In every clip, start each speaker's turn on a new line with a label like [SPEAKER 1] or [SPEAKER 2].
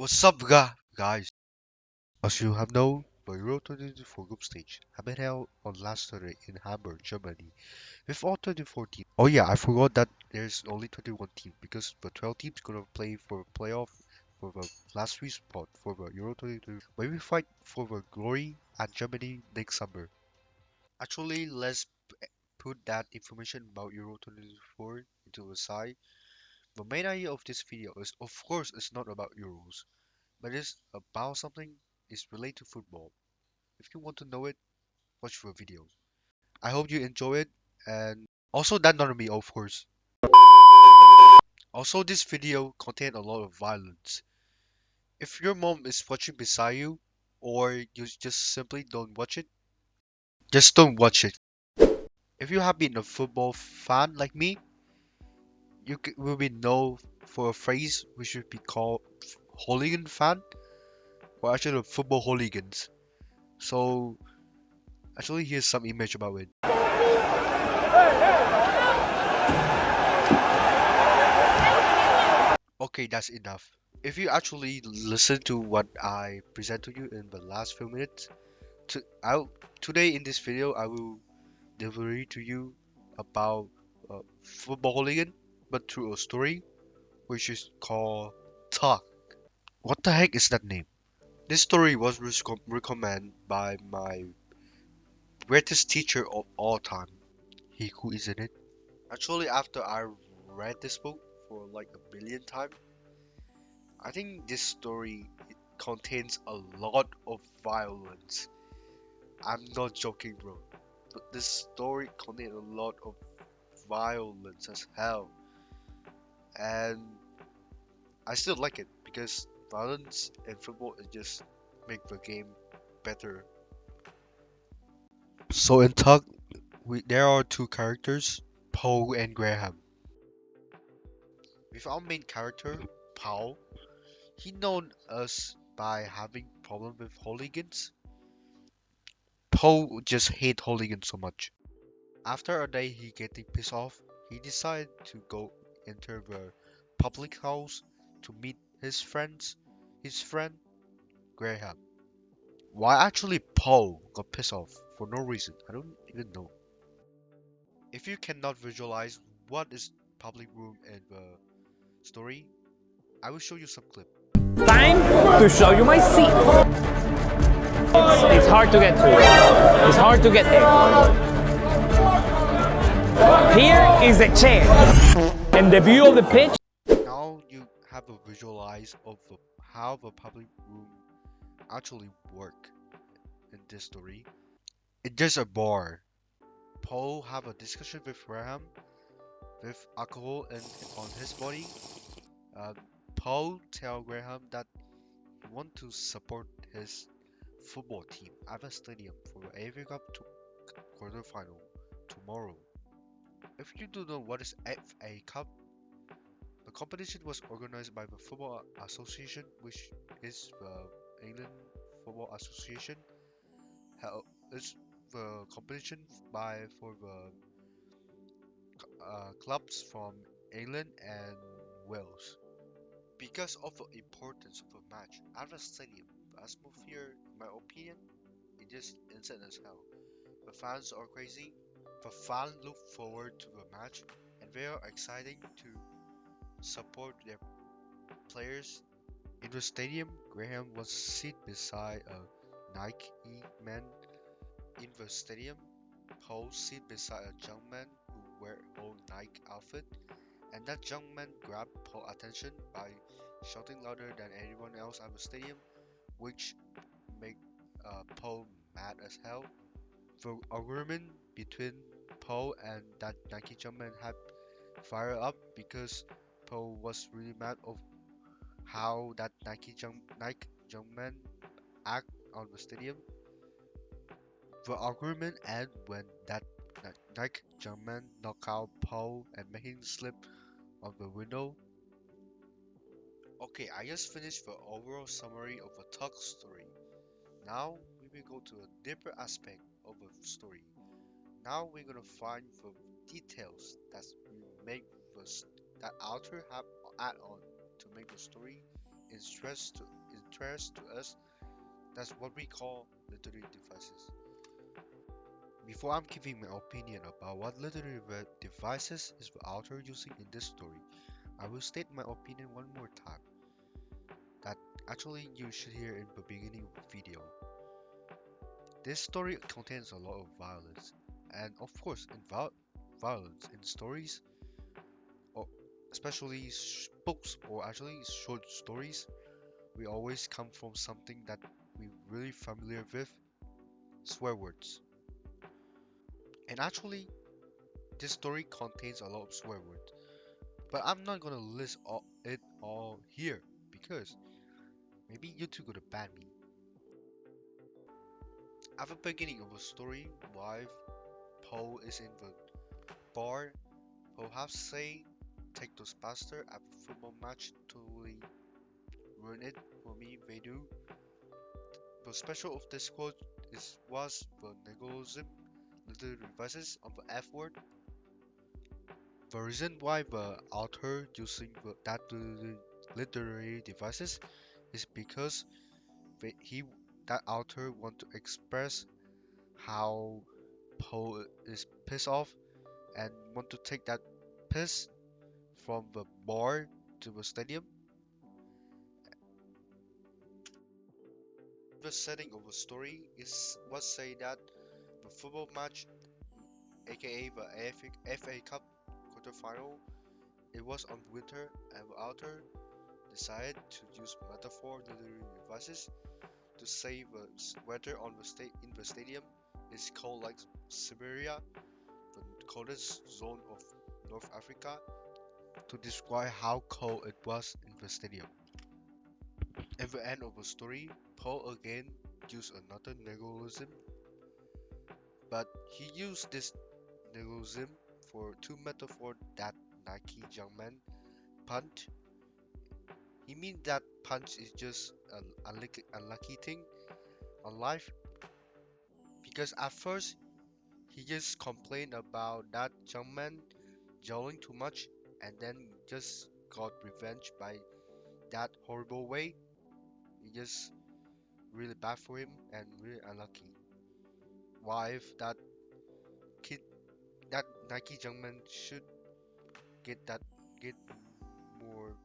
[SPEAKER 1] What's up, guys? As you have known, the Euro 2024 group stage have been held on last Saturday in Hamburg, Germany, with all 24 teams. Oh yeah, I forgot that there's only 21 teams because the 12 teams gonna play for a playoff for the last three spot for the Euro 2024, where we fight for the glory at Germany next summer. Actually, let's put that information about Euro 2024 into the side. The main idea of this video is, of course, it's not about Euros, but it's about something is related to football. If you want to know it, watch the video. I hope you enjoy it, and also that not me, of course. Also, this video contain a lot of violence. If your mom is watching beside you, or you just simply don't watch it, just don't watch it. If you have been a football fan like me, will be know for a phrase which should be called hooligan fan, or actually football hooligans. So actually, here's some image about it. Okay, that's enough. If you actually listen to what I present to you in the last few minutes, today in this video I will deliver to you about football hooligan, but through a story which is called Talk. What the heck is that name? This story was recommended by my greatest teacher of all time. He who is in it. Actually, after I read this book for like a billion times, I think this story it contains a lot of violence. I'm not joking, bro. But this story contains a lot of violence as hell, and I still like it because violence in football is just make the game better. So in Tug, there are two characters, Poe and Graham. With our main character, Paul, he known us by having problem with hooligans. Poe just hate hooligans so much. After a day he getting pissed off, he decided to go enter the public house to meet his friend Graham. Why actually Poe got pissed off for no reason, I don't even know. If you cannot visualize what is public room in the story, I will show you some clip.
[SPEAKER 2] Time to show you my seat. It's hard to get to. It's hard to get there. Here is the chair. And the view of the pitch.
[SPEAKER 1] Now you have a visualize of how the public room actually work in this story. It's just a bar. Paul have a discussion with Graham with alcohol on his body. Uh, Paul tell Graham that he want to support his football team at the stadium for the AFA Cup quarterfinal tomorrow. If you don't know what is FA Cup, the competition was organized by the Football Association, which is the England Football Association. It's the competition by for the clubs from England and Wales. Because of the importance of the match at the stadium, the atmosphere, in my opinion, it is insane as hell. The fans are crazy. The fans look forward to the match, and they are excited to support their players. In the stadium, Graham was sit beside a Nike man. In the stadium, Paul sit beside a young man who wear old Nike outfit, and that young man grabbed Paul's attention by shouting louder than anyone else at the stadium, which made Paul mad as hell. The argument between Paul and that Nike young man had fired up because Paul was really mad of how that Nike young man act on the stadium. The argument ended when that Nike young man knocked out Paul and made him slip on the window. Okay, I just finished the overall summary of the Tuck story. Now we will go to a deeper aspect of the story. Now we're gonna find the details that make that author have add on to make the story interest to us. That's what we call literary devices. Before I'm giving my opinion about what literary devices is the author using in this story, I will state my opinion one more time that actually you should hear in the beginning of the video. This story contains a lot of violence, and of course, violence in stories, or especially books or actually short stories, we always come from something that we're really familiar with, swear words. And actually, this story contains a lot of swear words, but I'm not gonna list it all here because maybe YouTube gonna ban me. At the beginning of the story, wife Paul is in the bar. Paul has say, take those bastard at the football match totally ruin it for me. They do. The special of this quote was the neologism, little devices on the F word. The reason why the author using that literary devices is because he that author want to express how Poe is pissed off and want to take that piss from the bar to the stadium. The setting of the story is was say that the football match, aka the FA Cup quarterfinal, it was on winter and the author decided to use metaphor literary devices to say the weather on the in the stadium is cold like Siberia, the coldest zone of North Africa, to describe how cold it was in the stadium. At the end of the story, Paul again used another neologism, but he used this neologism for two metaphors that Nike Jumpman punch. He means that punch is just an unlucky thing on life because at first he just complained about that Jumpman yelling too much and then just got revenge by that horrible way. It just really bad for him and really unlucky. Why if that kid, that Nike Jumpman should get that get more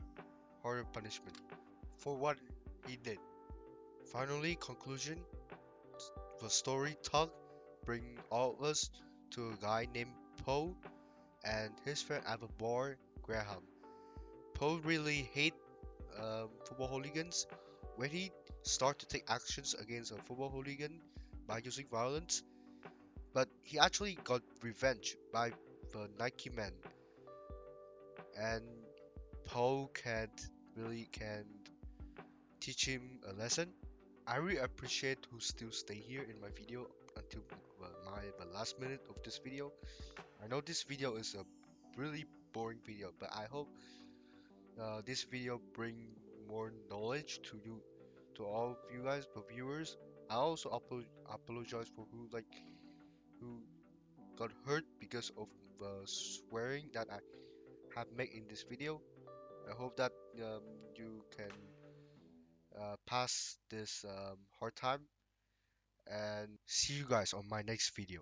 [SPEAKER 1] harder punishment for what he did. Finally, conclusion: the story tug bring all of us to a guy named Poe and his friend at the bar, Graham. Poe really hate football hooligans. When he start to take actions against a football hooligan by using violence, but he actually got revenge by the Nike man, and Poe can teach him a lesson. I really appreciate who still stay here in my video until the last minute of this video. I know this video is a really boring video, but I hope this video bring more knowledge to you, to all of you guys, the viewers. I also apologize for who got hurt because of the swearing that I have made in this video. I hope that you can pass this hard time and see you guys on my next video.